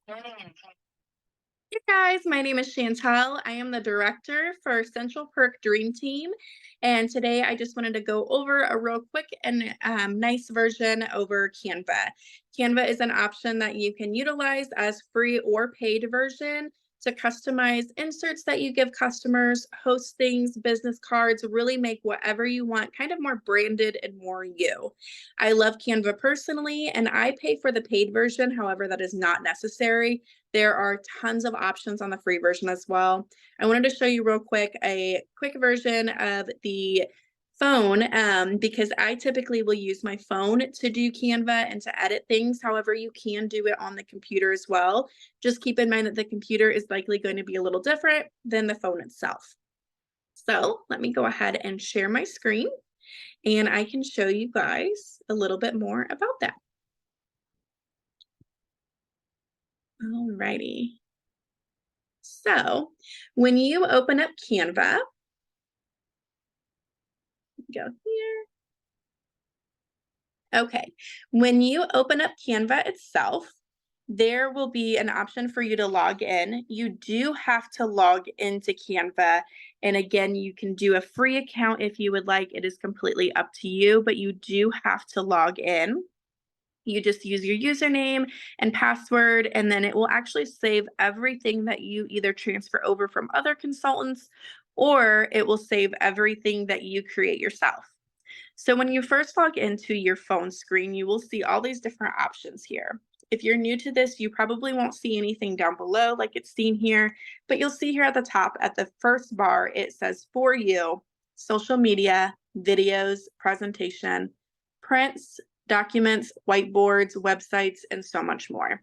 Hey guys, my name is Chantel. I am the director for Central Perk Dream Team. And today I just wanted to go over a real quick and nice version over Canva. Canva is an option that you can utilize as free or paid version to customize inserts that you give customers, host things, business cards, really make whatever you want, kind of more branded and more you. I love Canva personally, and I pay for the paid version. However, that is not necessary. There are tons of options on the free version as well. I wanted to show you real quick a quick version of the phone because I typically will use my phone to do Canva and to edit things. However, you can do it on the computer as well. Just keep in mind that the computer is likely going to be a little different than the phone itself. So let me go ahead and share my screen and I can show you guys a little bit more about that. Alrighty. So when you open up Canva, go here. Okay, when you open up Canva itself, there will be an option for you to log in. You do have to log into Canva. And again, you can do a free account if you would like. It is completely up to you, but you do have to log in. You just use your username and password, and then it will actually save everything that you either transfer over from other consultants or it will save everything that you create yourself. So when you first log into your phone screen, you will see all these different options here. If you're new to this, you probably won't see anything down below like it's seen here, but you'll see here at the top at the first bar, it says for you, social media, videos, presentation, prints, documents, whiteboards, websites, and so much more.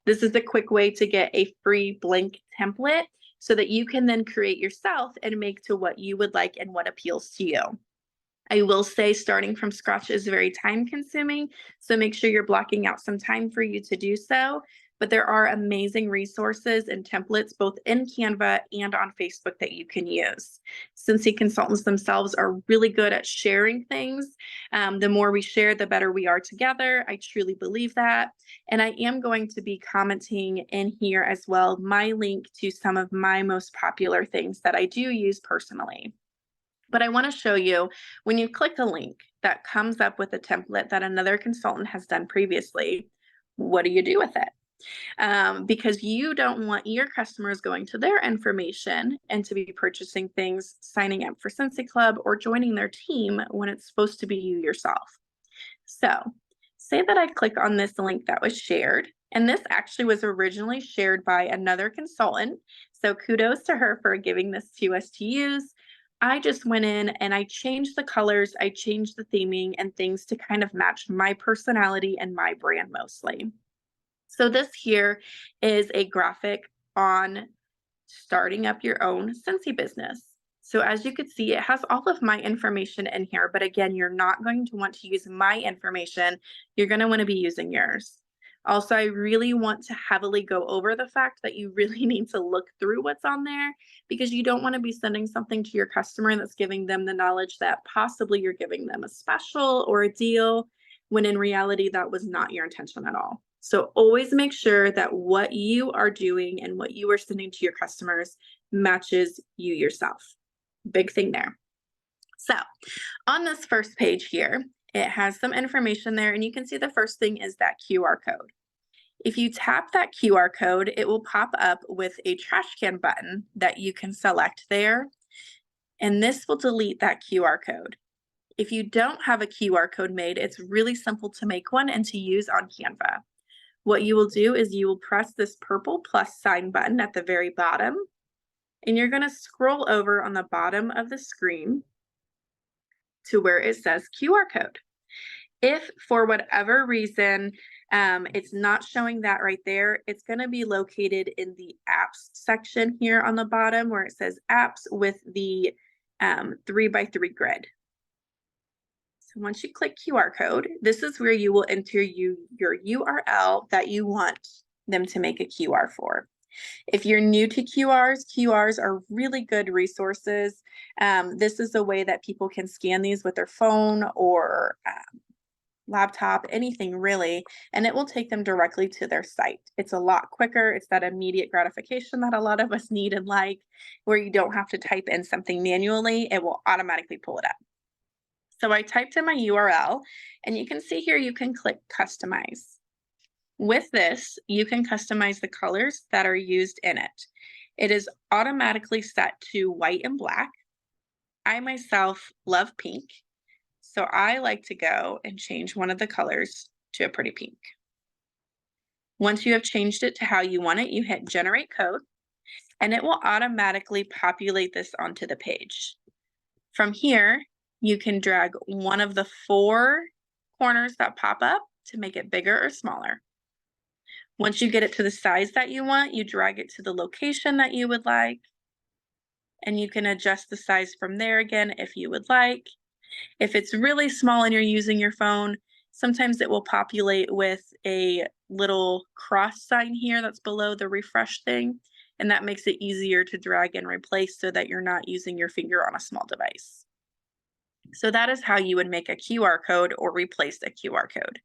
This is a quick way to get a free blank template so that you can then create yourself and make to what you would like and what appeals to you. I will say starting from scratch is very time consuming, so make sure you're blocking out some time for you to do so. But there are amazing resources and templates both in Canva and on Facebook that you can use. Cincy consultants themselves are really good at sharing things. The more we share, the better we are together. I truly believe that. And I am going to be commenting in here as well my link to some of my most popular things that I do use personally. But I want to show you when you click a link that comes up with a template that another consultant has done previously, what do you do with it? Because you don't want your customers going to their information and to be purchasing things, signing up for Cincy Club, or joining their team when it's supposed to be you yourself. So say that I click on this link that was shared, and this actually was originally shared by another consultant. So kudos to her for giving this to us to use. I just went in and I changed the colors, I changed the theming and things to kind of match my personality and my brand mostly. So this here is a graphic on starting up your own Scentsy business. So as you could see, it has all of my information in here, but again, you're not going to want to use my information. You're going to want to be using yours. Also, I really want to heavily go over the fact that you really need to look through what's on there because you don't want to be sending something to your customer that's giving them the knowledge that possibly you're giving them a special or a deal when in reality that was not your intention at all. So always make sure that what you are doing and what you are sending to your customers matches you yourself. Big thing there. So on this first page here, it has some information there, and you can see the first thing is that QR code. If you tap that QR code, it will pop up with a trash can button that you can select there, and this will delete that QR code. If you don't have a QR code made, it's really simple to make one and to use on Canva. What you will do is you will press this purple plus sign button at the very bottom, and you're going to scroll over on the bottom of the screen to where it says QR code. If for whatever reason it's not showing that right there, it's going to be located in the apps section here on the bottom where it says apps with the 3x3 grid. So once you click QR code, this is where you will enter your URL that you want them to make a QR for. If you're new to QRs are really good resources. This is a way that people can scan these with their phone or laptop, anything really, and it will take them directly to their site. It's a lot quicker. It's that immediate gratification that a lot of us need and like, where you don't have to type in something manually, it will automatically pull it up. So I typed in my URL, and you can see here you can click customize. With this, you can customize the colors that are used in it. It is automatically set to white and black. I myself love pink, so I like to go and change one of the colors to a pretty pink. Once you have changed it to how you want it, you hit generate code, and it will automatically populate this onto the page. From here, you can drag one of the 4 corners that pop up to make it bigger or smaller. Once you get it to the size that you want, you drag it to the location that you would like, and you can adjust the size from there again if you would like. If it's really small and you're using your phone, sometimes it will populate with a little cross sign here that's below the refresh thing, and that makes it easier to drag and replace so that you're not using your finger on a small device. So that is how you would make a QR code or replace a QR code.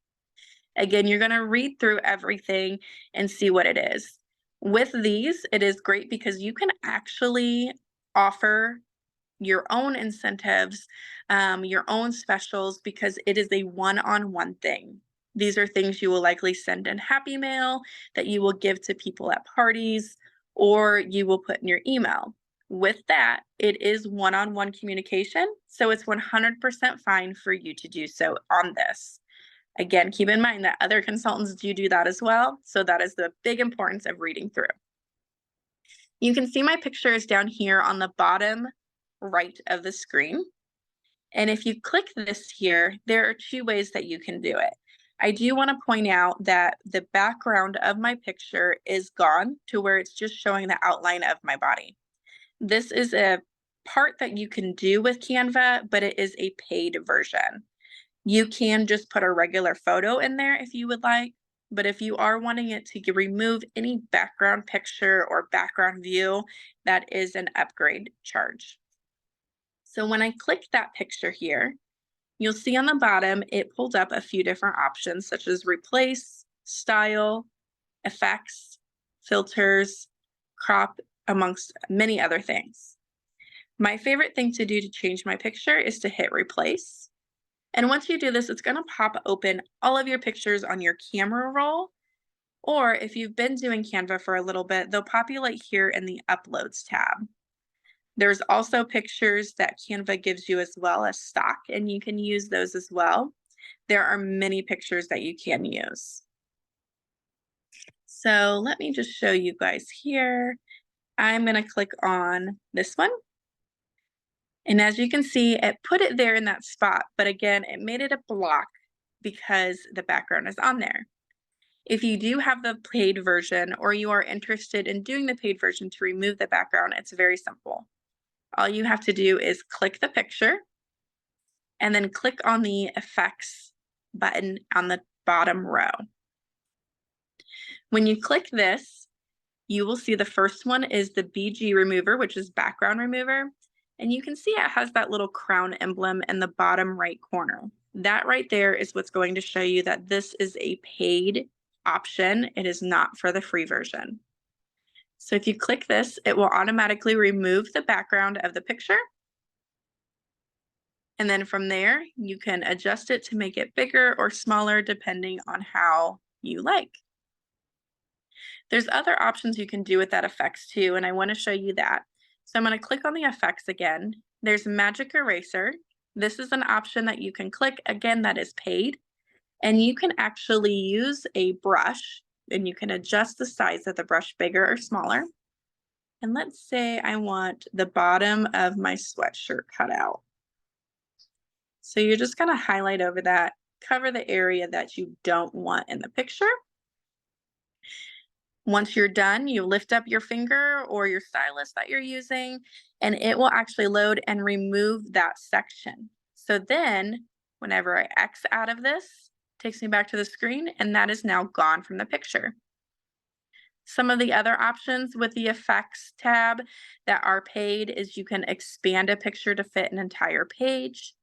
Again, you're going to read through everything and see what it is. With these, it is great because you can actually offer your own incentives, your own specials, because it is a one-on-one thing. These are things you will likely send in Happy Mail that you will give to people at parties, or you will put in your email. With that, it is one-on-one communication, so it's 100% fine for you to do so on this. Again, keep in mind that other consultants do that as well, so that is the big importance of reading through. You can see my pictures down here on the bottom right of the screen. And if you click this here, there are 2 ways that you can do it. I do want to point out that the background of my picture is gone to where it's just showing the outline of my body. This is a part that you can do with Canva, but it is a paid version. You can just put a regular photo in there if you would like, but if you are wanting it to remove any background picture or background view, that is an upgrade charge. So when I click that picture here, you'll see on the bottom, it pulled up a few different options such as replace, style, effects, filters, crop, amongst many other things. My favorite thing to do to change my picture is to hit replace. And once you do this, it's going to pop open all of your pictures on your camera roll. Or if you've been doing Canva for a little bit, they'll populate here in the Uploads tab. There's also pictures that Canva gives you as well as stock, and you can use those as well. There are many pictures that you can use. So let me just show you guys here. I'm going to click on this one. And as you can see, it put it there in that spot, but again, it made it a block because the background is on there. If you do have the paid version or you are interested in doing the paid version to remove the background, it's very simple. All you have to do is click the picture and then click on the effects button on the bottom row. When you click this, you will see the first one is the BG remover, which is background remover. And you can see it has that little crown emblem in the bottom right corner. That right there is what's going to show you that this is a paid option. It is not for the free version. So if you click this, it will automatically remove the background of the picture. And then from there, you can adjust it to make it bigger or smaller depending on how you like. There's other options you can do with that effects too, and I want to show you that. So I'm going to click on the effects again. There's Magic Eraser. This is an option that you can click, again, that is paid. And you can actually use a brush and you can adjust the size of the brush bigger or smaller. And let's say I want the bottom of my sweatshirt cut out. So you're just going to highlight over that, cover the area that you don't want in the picture. Once you're done, you lift up your finger or your stylus that you're using, and it will actually load and remove that section. So then, whenever I X out of this, it takes me back to the screen, and that is now gone from the picture. Some of the other options with the effects tab that are paid is you can expand a picture to fit an entire page.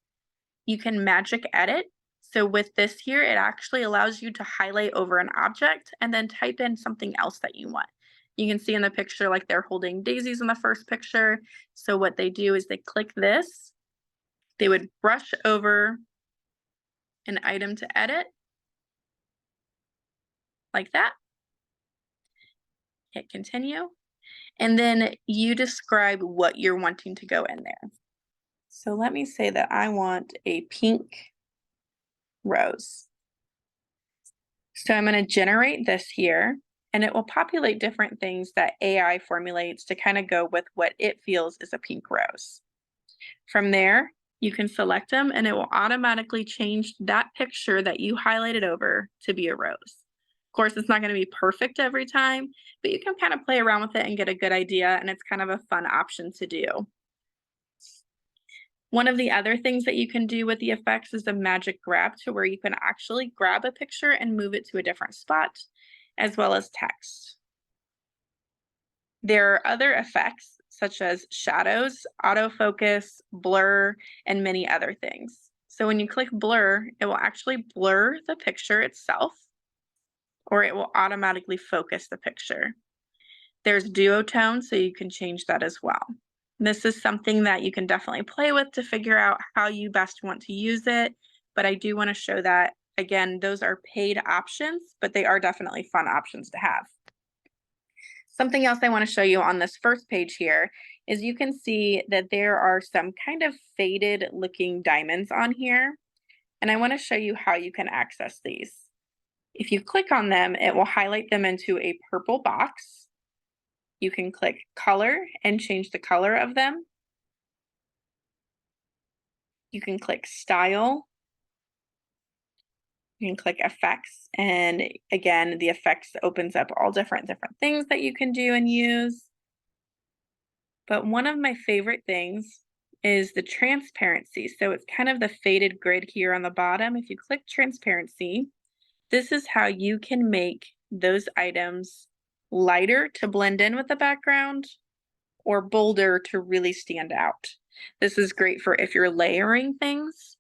You can magic edit. So with this here, it actually allows you to highlight over an object and then type in something else that you want. You can see in the picture, like they're holding daisies in the first picture. So what they do is they click this, they would brush over an item to edit, like that, hit continue, and then you describe what you're wanting to go in there. So let me say that I want a pink rose. So I'm going to generate this here, and it will populate different things that AI formulates to kind of go with what it feels is a pink rose. From there, you can select them and it will automatically change that picture that you highlighted over to be a rose. Of course, it's not going to be perfect every time, but you can kind of play around with it and get a good idea, and it's kind of a fun option to do. One of the other things that you can do with the effects is a magic grab, to where you can actually grab a picture and move it to a different spot, as well as text. There are other effects such as shadows, autofocus, blur, and many other things. So when you click blur, it will actually blur the picture itself, or it will automatically focus the picture. There's duotone, so you can change that as well. This is something that you can definitely play with to figure out how you best want to use it, but I do want to show that, again, those are paid options, but they are definitely fun options to have. Something else I want to show you on this first page here is you can see that there are some kind of faded looking diamonds on here, and I want to show you how you can access these. If you click on them, it will highlight them into a purple box. You can click color and change the color of them. You can click style. You can click effects, and again, the effects opens up all different things that you can do and use. But one of my favorite things is the transparency. So it's kind of the faded grid here on the bottom. If you click transparency, this is how you can make those items lighter to blend in with the background, or bolder to really stand out. This is great for if you're layering things.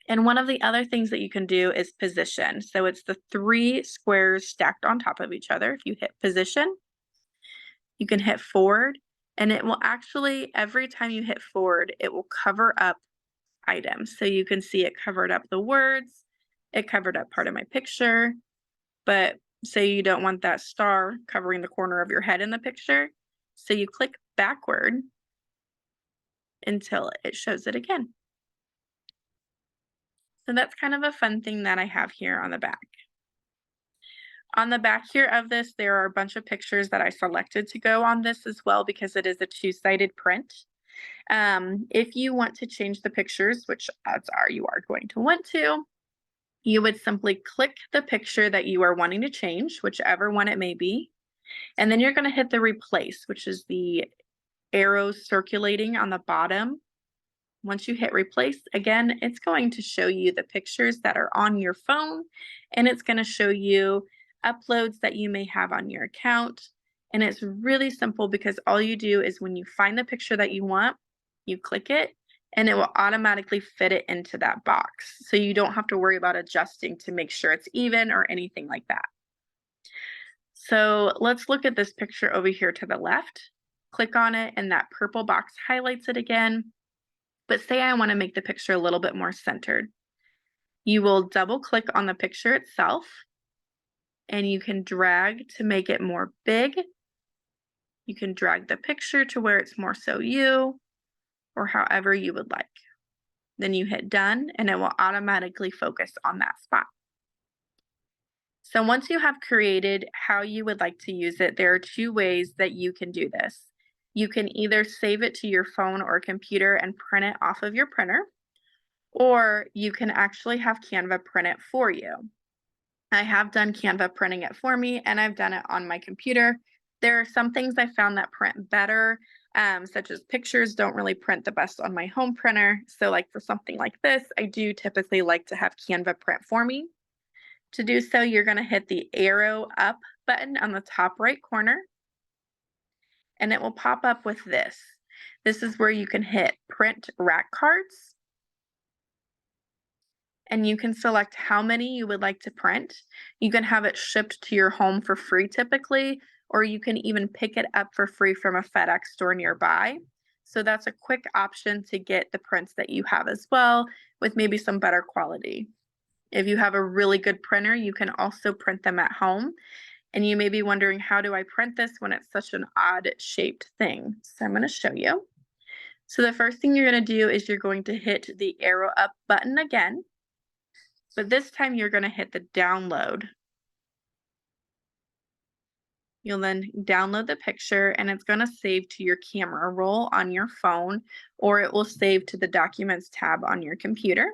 And one of the other things that you can do is position. So it's the 3 squares stacked on top of each other. If you hit position, you can hit forward, and it will actually, every time you hit forward, it will cover up items. So you can see it covered up the words, it covered up part of my picture, but say you don't want that star covering the corner of your head in the picture. So you click backward until it shows it again. So that's kind of a fun thing that I have here on the back. On the back here of this, there are a bunch of pictures that I selected to go on this as well, because it is a 2-sided print. If you want to change the pictures, which odds are you are going to want to, you would simply click the picture that you are wanting to change, whichever one it may be, and then you're going to hit the replace, which is the arrows circulating on the bottom. Once you hit replace, again, it's going to show you the pictures that are on your phone, and it's going to show you uploads that you may have on your account. And it's really simple, because all you do is when you find the picture that you want, you click it, and it will automatically fit it into that box. So you don't have to worry about adjusting to make sure it's even or anything like that. So let's look at this picture over here to the left. Click on it, and that purple box highlights it again. But say I want to make the picture a little bit more centered. You will double click on the picture itself, and you can drag to make it more big. You can drag the picture to where it's more so you, or however you would like. Then you hit done, and it will automatically focus on that spot. So once you have created how you would like to use it, there are 2 ways that you can do this. You can either save it to your phone or computer and print it off of your printer, or you can actually have Canva print it for you. I have done Canva printing it for me, and I've done it on my computer. There are some things I found that print better, such as pictures don't really print the best on my home printer. So like for something like this, I do typically like to have Canva print for me. To do so, you're going to hit the arrow up button on the top right corner, and it will pop up with this. This is where you can hit print rack cards. and you can select how many you would like to print. You can have it shipped to your home for free typically, or you can even pick it up for free from a FedEx store nearby. So that's a quick option to get the prints that you have as well, with maybe some better quality. If you have a really good printer, you can also print them at home. And you may be wondering, how do I print this when it's such an odd shaped thing? So I'm going to show you. So the first thing you're going to do is you're going to hit the arrow up button again, but this time you're going to hit the download. You'll then download the picture and it's going to save to your camera roll on your phone, or it will save to the Documents tab on your computer.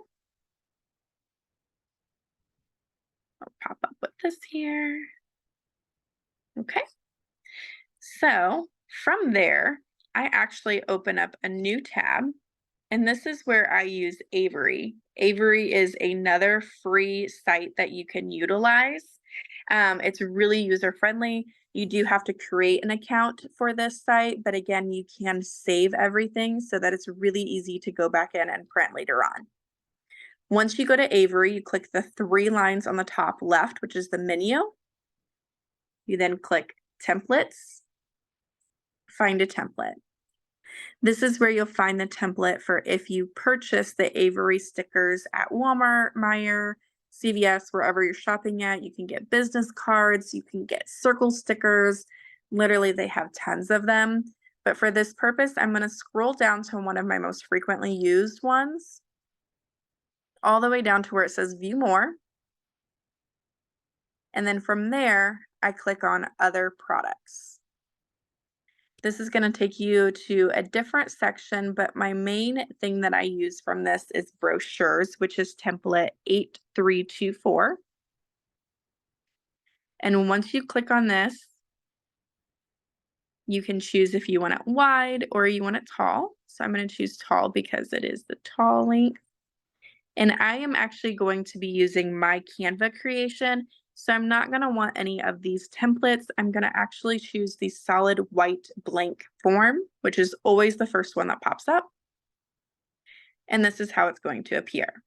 I'll pop up with this here. Okay. So from there, I actually open up a new tab, and this is where I use Avery. Avery is another free site that you can utilize. It's really user-friendly. You do have to create an account for this site, but again, you can save everything so that it's really easy to go back in and print later on. Once you go to Avery, you click the 3 lines on the top left, which is the menu. You then click Templates, find a template. This is where you'll find the template for if you purchase the Avery stickers at Walmart, Meijer, CVS, wherever you're shopping at. You can get business cards, you can get circle stickers. Literally, they have tons of them. But for this purpose, I'm going to scroll down to one of my most frequently used ones, all the way down to where it says View More. And then from there, I click on Other Products. This is going to take you to a different section, but my main thing that I use from this is brochures, which is template 8324. And once you click on this, you can choose if you want it wide or you want it tall. So I'm going to choose tall because it is the tall length. And I am actually going to be using my Canva creation. So I'm not going to want any of these templates. I'm going to actually choose the solid white blank form, which is always the first one that pops up. And this is how it's going to appear.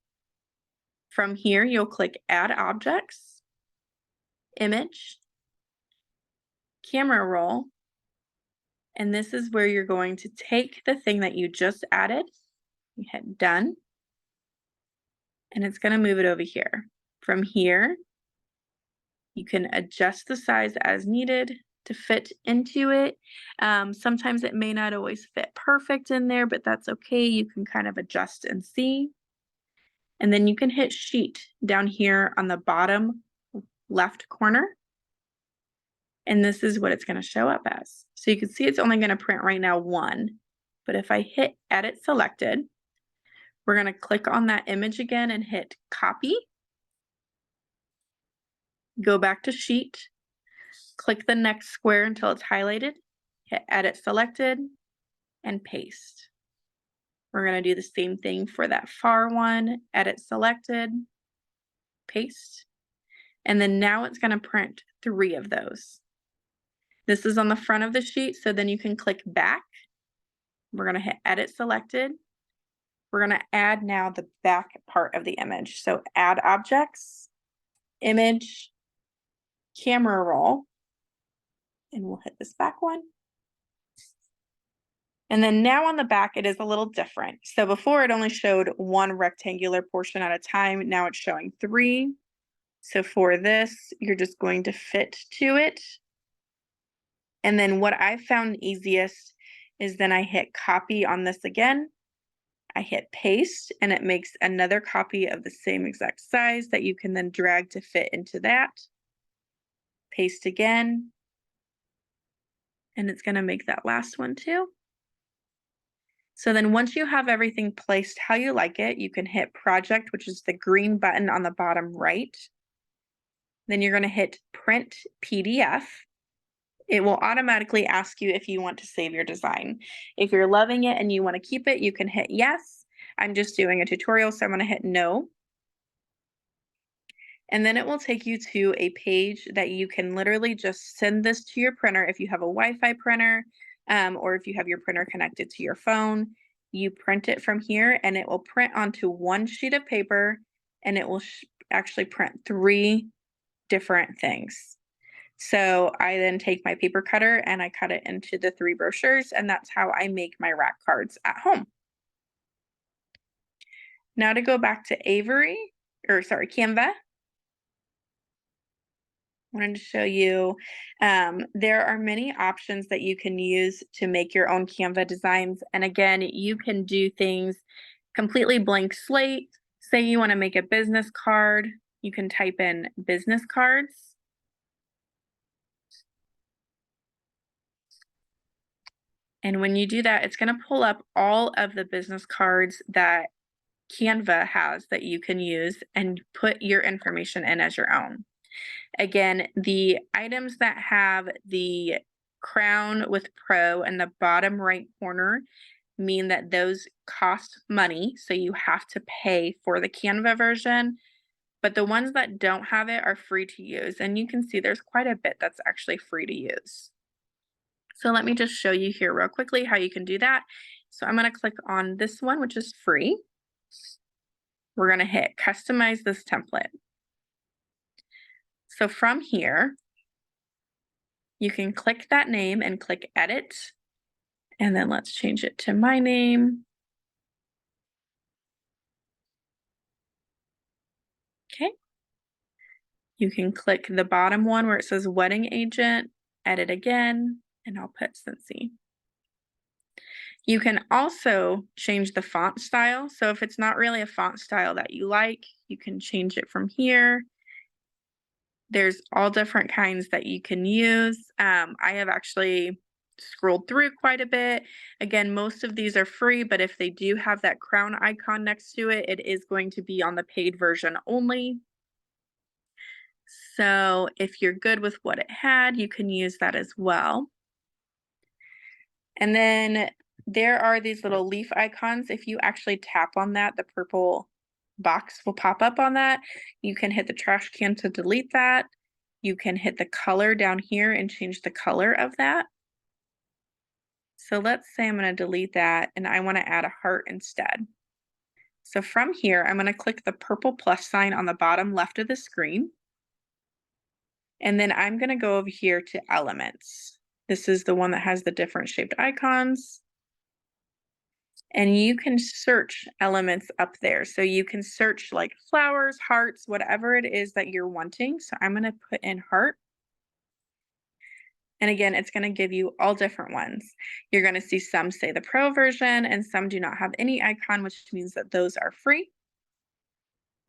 From here, you'll click Add Objects, Image, Camera Roll, and this is where you're going to take the thing that you just added, you hit Done, and it's going to move it over here. From here, you can adjust the size as needed to fit into it. Sometimes it may not always fit perfect in there, but that's okay. You can kind of adjust and see. And then you can hit Sheet down here on the bottom left corner. And this is what it's going to show up as. So you can see it's only going to print right now 1. But if I hit Edit Selected, we're going to click on that image again and hit Copy. Go back to Sheet, click the next square until it's highlighted, hit Edit Selected, and paste. We're going to do the same thing for that far one, Edit Selected, paste, and then now it's going to print 3 of those. This is on the front of the sheet, so then you can click back. We're going to hit Edit Selected. We're going to add now the back part of the image. So Add Objects, Image, Camera Roll, and we'll hit this back one. And then now on the back, it is a little different. So before it only showed 1 rectangular portion at a time. Now it's showing 3. So for this, you're just going to fit to it. And then what I found easiest is then I hit copy on this again. I hit paste and it makes another copy of the same exact size that you can then drag to fit into that. Paste again. And it's going to make that last one too. So then once you have everything placed how you like it, you can hit Project, which is the green button on the bottom right. Then you're going to hit Print PDF. It will automatically ask you if you want to save your design. If you're loving it and you want to keep it, you can hit yes. I'm just doing a tutorial, so I'm going to hit no. And then it will take you to a page that you can literally just send this to your printer if you have a Wi-Fi printer, or if you have your printer connected to your phone. You print it from here and it will print onto 1 sheet of paper and it will actually print 3 different things. So I then take my paper cutter and I cut it into the 3 brochures, and that's how I make my rack cards at home. Now to go back to Canva, I wanted to show you, there are many options that you can use to make your own Canva designs. And again, you can do things completely blank slate. Say you want to make a business card, you can type in business cards. And when you do that, it's going to pull up all of the business cards that Canva has that you can use and put your information in as your own. Again, the items that have the crown with pro in the bottom right corner mean that those cost money, so you have to pay for the Canva version. But the ones that don't have it are free to use. And you can see there's quite a bit that's actually free to use. So let me just show you here real quickly how you can do that. So I'm going to click on this one, which is free. We're going to hit customize this template. So from here, you can click that name and click edit. And then let's change it to my name. Okay. You can click the bottom one where it says wedding agent, edit again, and I'll put Cincy. You can also change the font style. So if it's not really a font style that you like, you can change it from here. There's all different kinds that you can use. I have actually scrolled through quite a bit. Again, most of these are free, but if they do have that crown icon next to it, it is going to be on the paid version only. So if you're good with what it had, you can use that as well. And then there are these little leaf icons. If you actually tap on that, the purple box will pop up on that. You can hit the trash can to delete that. You can hit the color down here and change the color of that. So let's say I'm going to delete that and I want to add a heart instead. So from here, I'm going to click the purple plus sign on the bottom left of the screen. And then I'm going to go over here to elements. This is the one that has the different shaped icons. And you can search elements up there. So you can search like flowers, hearts, whatever it is that you're wanting. So I'm going to put in heart. And again, it's going to give you all different ones. You're going to see some say the pro version and some do not have any icon, which means that those are free.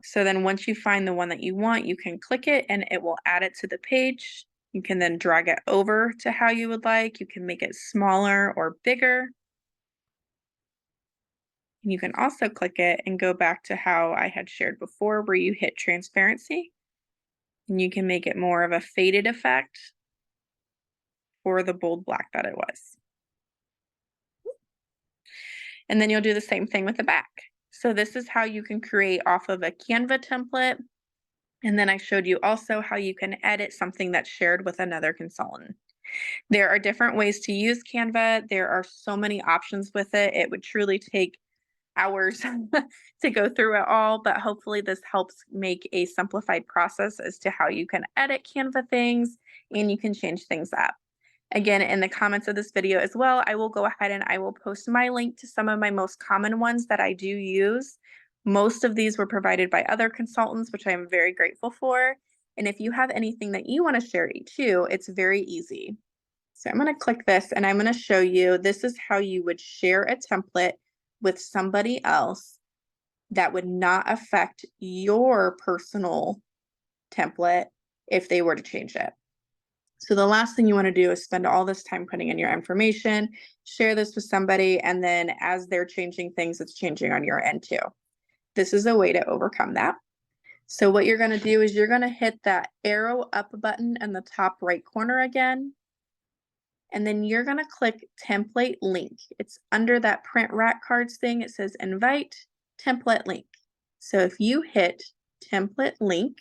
So then once you find the one that you want, you can click it and it will add it to the page. You can then drag it over to how you would like. You can make it smaller or bigger. And you can also click it and go back to how I had shared before where you hit transparency. And you can make it more of a faded effect or the bold black that it was. And then you'll do the same thing with the back. So this is how you can create off of a Canva template. And then I showed you also how you can edit something that's shared with another consultant. There are different ways to use Canva. There are so many options with it. It would truly take hours to go through it all, but hopefully this helps make a simplified process as to how you can edit Canva things and you can change things up. Again, in the comments of this video as well, I will go ahead and I will post my link to some of my most common ones that I do use. Most of these were provided by other consultants, which I am very grateful for. And if you have anything that you want to share too, it's very easy. So I'm going to click this and I'm going to show you, this is how you would share a template with somebody else that would not affect your personal template if they were to change it. So the last thing you want to do is spend all this time putting in your information, share this with somebody, and then as they're changing things, it's changing on your end too. This is a way to overcome that. So what you're going to do is you're going to hit that arrow up button in the top right corner again. And then you're going to click template link. It's under that print rack cards thing. It says invite template link. So if you hit template link,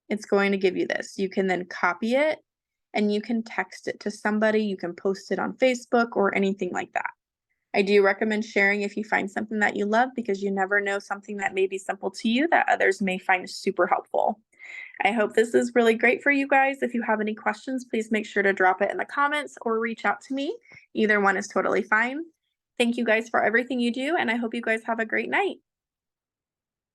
it's going to give you this. You can then copy it and you can text it to somebody. You can post it on Facebook or anything like that. I do recommend sharing if you find something that you love because you never know something that may be simple to you that others may find super helpful. I hope this is really great for you guys. If you have any questions, please make sure to drop it in the comments or reach out to me. Either one is totally fine. Thank you guys for everything you do, and I hope you guys have a great night.